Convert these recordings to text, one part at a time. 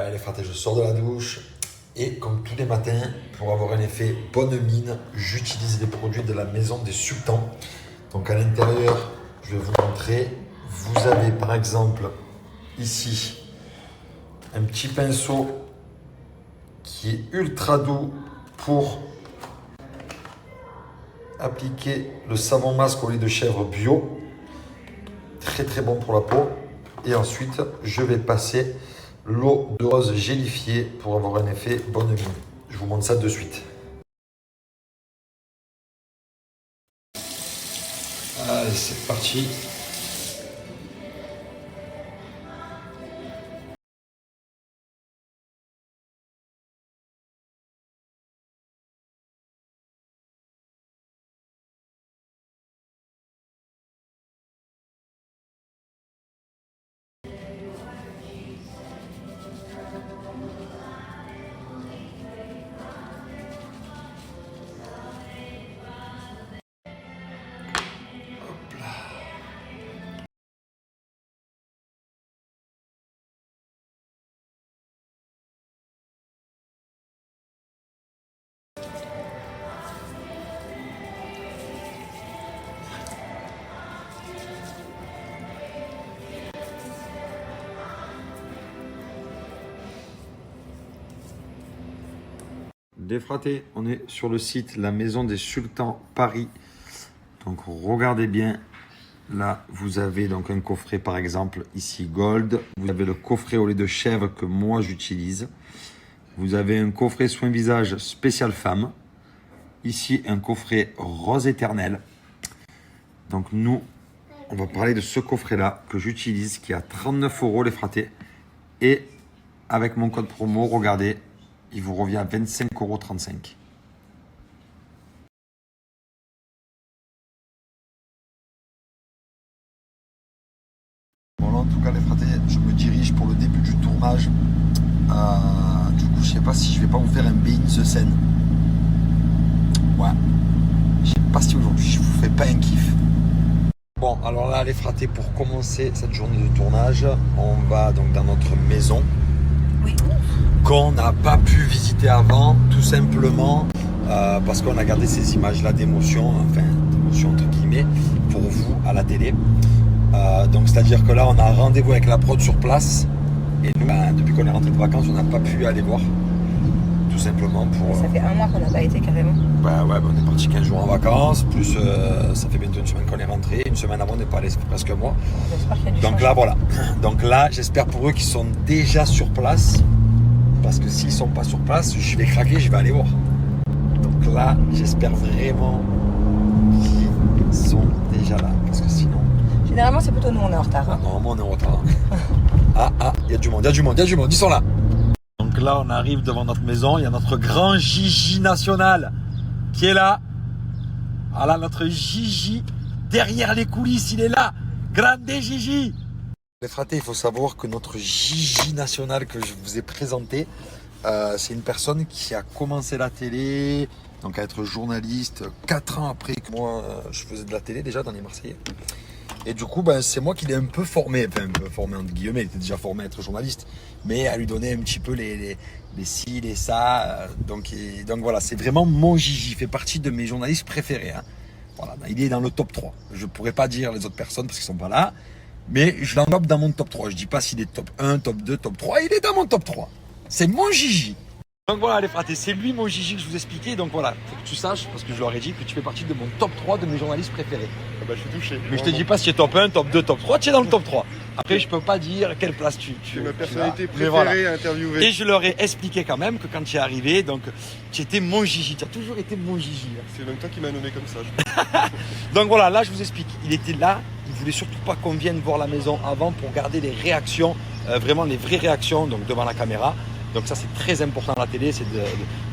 Allez les fratés, je sors de la douche et comme tous les matins, pour avoir un effet bonne mine, j'utilise les produits de la maison des sultans. Donc à l'intérieur, je vais vous montrer. Vous avez par exemple ici un petit pinceau qui est ultra doux pour appliquer le savon masque au lait de chèvre bio. Très très bon pour la peau. Et ensuite, je vais passer l'eau de rose gélifiée pour avoir un effet bonne mine. Je vous montre ça de suite. Allez, c'est parti. Les fratés, on est sur le site La Maison des Sultans Paris. Donc regardez bien, là vous avez donc un coffret par exemple ici Gold. Vous avez le coffret au lait de chèvre que moi j'utilise. Vous avez un coffret soin visage spécial femme. Ici un coffret rose éternel. Donc nous, on va parler de ce coffret là que j'utilise qui est à 39 € les fratés. Et avec mon code promo, regardez, il vous revient à 25,35 €. Bon là en tout cas les fratés, je me dirige pour le début du tournage. Du coup je sais pas si je vais pas vous faire un behind the scene. Ouais. Je sais pas si aujourd'hui je vous fais pas un kiff. Bon alors là les fratés, pour commencer cette journée de tournage, on va donc dans notre maison. Oui. Qu'on n'a pas pu visiter avant, tout simplement parce qu'on a gardé ces images-là d'émotion, enfin d'émotion entre guillemets, pour vous à la télé. Donc c'est-à-dire que là on a rendez-vous avec la prod sur place et nous, depuis qu'on est rentré de vacances, on n'a pas pu aller voir, tout simplement pour... Ça fait un mois qu'on n'a pas été carrément. Bah ouais, on est parti 15 jours en vacances, plus ça fait bientôt une semaine qu'on est rentré, une semaine avant on n'est pas allé, ça fait presque un mois. J'espère qu'il y a du Donc changement. là voilà, donc là j'espère pour eux qu'ils sont déjà sur place. Parce que s'ils ne sont pas sur place, je vais craquer, je vais aller voir. Donc là, j'espère vraiment qu'ils sont déjà là. Parce que sinon... Généralement, c'est plutôt nous, on est en retard. Hein. Normalement, on est en retard. Il y a du monde, ils sont là. Donc là, on arrive devant notre maison. Il y a notre grand Gigi national qui est là. Voilà, notre Gigi. Derrière les coulisses, il est là. Grande Gigi. Les fratés, il faut savoir que notre Gigi national que je vous ai présenté, c'est une personne qui a commencé la télé, donc à être journaliste 4 ans après que moi je faisais de la télé déjà dans les Marseillais. Et du coup, c'est moi qui l'ai un peu formé, enfin un peu formé entre guillemets, il était déjà formé à être journaliste, mais à lui donner un petit peu les ci, les ça. Donc voilà, c'est vraiment mon Gigi, il fait partie de mes journalistes préférés. Hein. Voilà, il est dans le top 3. Je ne pourrais pas dire les autres personnes parce qu'ils ne sont pas là. Mais je l'englobe dans mon top 3. Je dis pas s'il est top 1, top 2, top 3. Il est dans mon top 3. C'est mon Gigi. Donc voilà les fratés, c'est lui mon Gigi que je vous expliquais. Donc voilà, faut que tu saches, parce que je leur ai dit que tu fais partie de mon top 3 de mes journalistes préférés. Ah bah, je suis touché. Mais je te dis pas si tu es top 1, top 2, top 3, tu es dans le top 3. Après je peux pas dire quelle place tu C'est ma tu personnalité as. préférée Mais voilà. à interviewer. Et je leur ai expliqué quand même que quand tu es arrivé, donc tu étais mon Gigi. Tu as toujours été mon Gigi. C'est même toi qui m'as nommé comme ça. Donc voilà, là je vous explique. Il était là, il voulait surtout pas qu'on vienne voir la maison avant pour garder les réactions, vraiment les vraies réactions donc devant la caméra. Donc ça c'est très important à la télé, c'est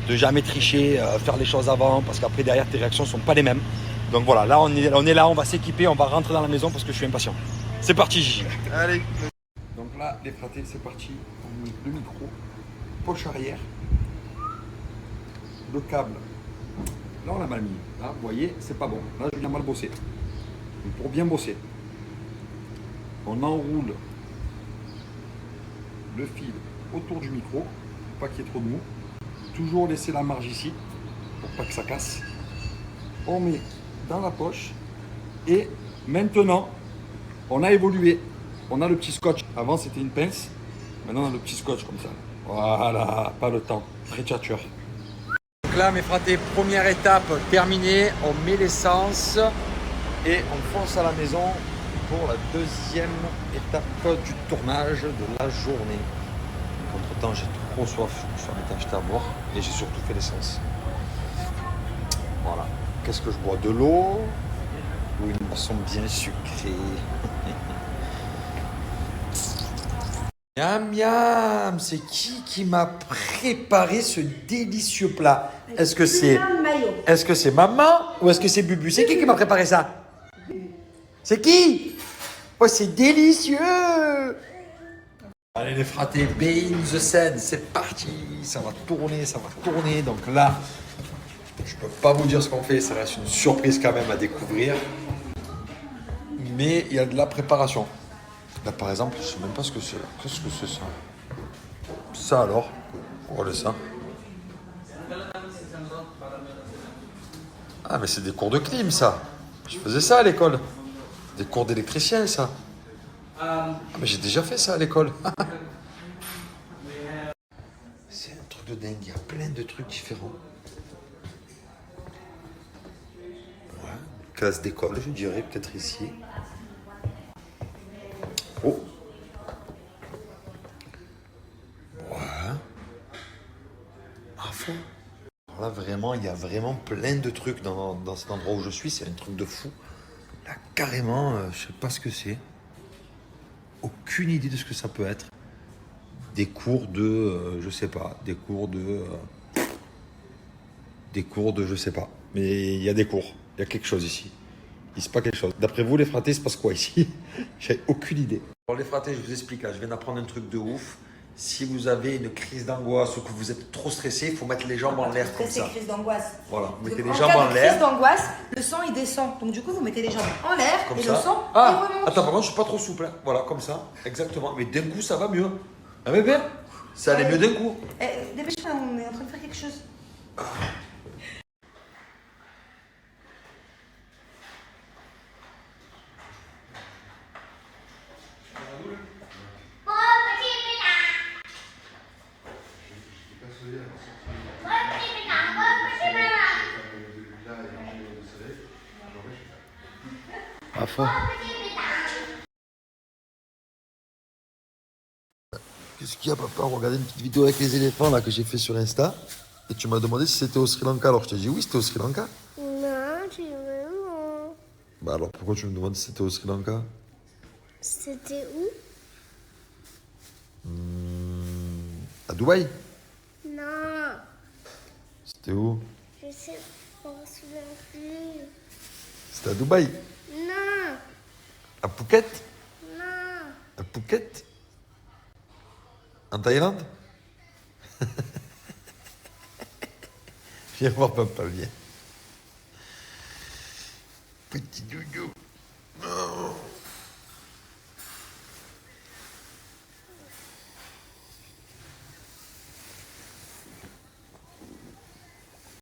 de jamais tricher, faire les choses avant, parce qu'après derrière tes réactions sont pas les mêmes. Donc voilà, là on est là, on va s'équiper, on va rentrer dans la maison parce que je suis impatient. C'est parti Gigi. Allez. Donc là les fratés c'est parti, on met le micro, poche arrière, le câble. Là on l'a mal mis, là vous voyez c'est pas bon, là je viens mal bosser. Donc, pour bien bosser, on enroule le fil autour du micro, pour pas qu'il y ait trop de mou. Toujours laisser la marge ici, pour pas que ça casse. On met dans la poche. Et maintenant, on a évolué. On a le petit scotch. Avant, c'était une pince. Maintenant, on a le petit scotch comme ça. Voilà, pas le temps. Tréchature. Donc là, mes fratés, première étape terminée. On met l'essence et on fonce à la maison pour la deuxième étape du tournage de la journée. Entre temps, j'ai trop soif. Je suis en état acheté à boire et j'ai surtout fait l'essence. Voilà. Qu'est-ce que je bois? De l'eau ou une boisson bien sucrée? Miam miam, c'est qui m'a préparé ce délicieux plat? Est-ce que c'est maman ou est-ce que c'est Bubu? C'est qui m'a préparé ça? C'est qui? Oh, c'est délicieux! Allez les fratés, Behind the Scene, c'est parti! Ça va tourner, ça va tourner. Donc là, je peux pas vous dire ce qu'on fait, ça reste une surprise quand même à découvrir. Mais il y a de la préparation. Là par exemple, je sais même pas ce que c'est. Qu'est-ce que c'est ça? Ça alors? Regardez ça. Ah mais c'est des cours de clim ça. Je faisais ça à l'école. Des cours d'électricien ça. Ah mais j'ai déjà fait ça à l'école. C'est un truc de dingue, il y a plein de trucs différents. Ouais, classe d'école je dirais, peut-être ici. Oh. Ouais. À fond. Alors là, vraiment, il y a vraiment plein de trucs dans cet endroit où je suis. C'est un truc de fou. Là, carrément, je sais pas ce que c'est. Aucune idée de ce que ça peut être. Des cours de, je sais pas. Des cours de, je sais pas. Mais il y a des cours. Il y a quelque chose ici. Il se passe quelque chose. D'après vous, les fratés, il se passe quoi ici? J'ai aucune idée. Alors les fratés, je vous explique là, je viens d'apprendre un truc de ouf. Si vous avez une crise d'angoisse ou que vous êtes trop stressé, il faut mettre les jambes en l'air comme ça. C'est crise d'angoisse. Voilà, vous mettez les En jambes cas en de l'air. crise d'angoisse, le sang il descend. Donc du coup, vous mettez les jambes en l'air Comme et ça. le sang il Ah, remonte. attends, par contre, je suis pas trop souple. Hein. Voilà, comme ça, exactement. Mais d'un coup, ça va mieux. Ah mais bien, ça allait mieux d'un coup. Dépêche-toi, on est en train de faire quelque chose. À fond. Qu'est-ce qu'il y a, papa? Regardez une petite vidéo avec les éléphants là que j'ai fait sur Insta. Et tu m'as demandé si c'était au Sri Lanka. Alors je t'ai dit oui, c'était au Sri Lanka. Non, tu veux non. Bah alors pourquoi tu me demandes si c'était au Sri Lanka? C'était où? À Dubaï? Non, C'était où? je sais pas, je me souviens plus. C'était à Dubaï? Non, À Phuket? non. À Phuket? En Thaïlande? Viens voir papa, viens. Petit doudou. Oh.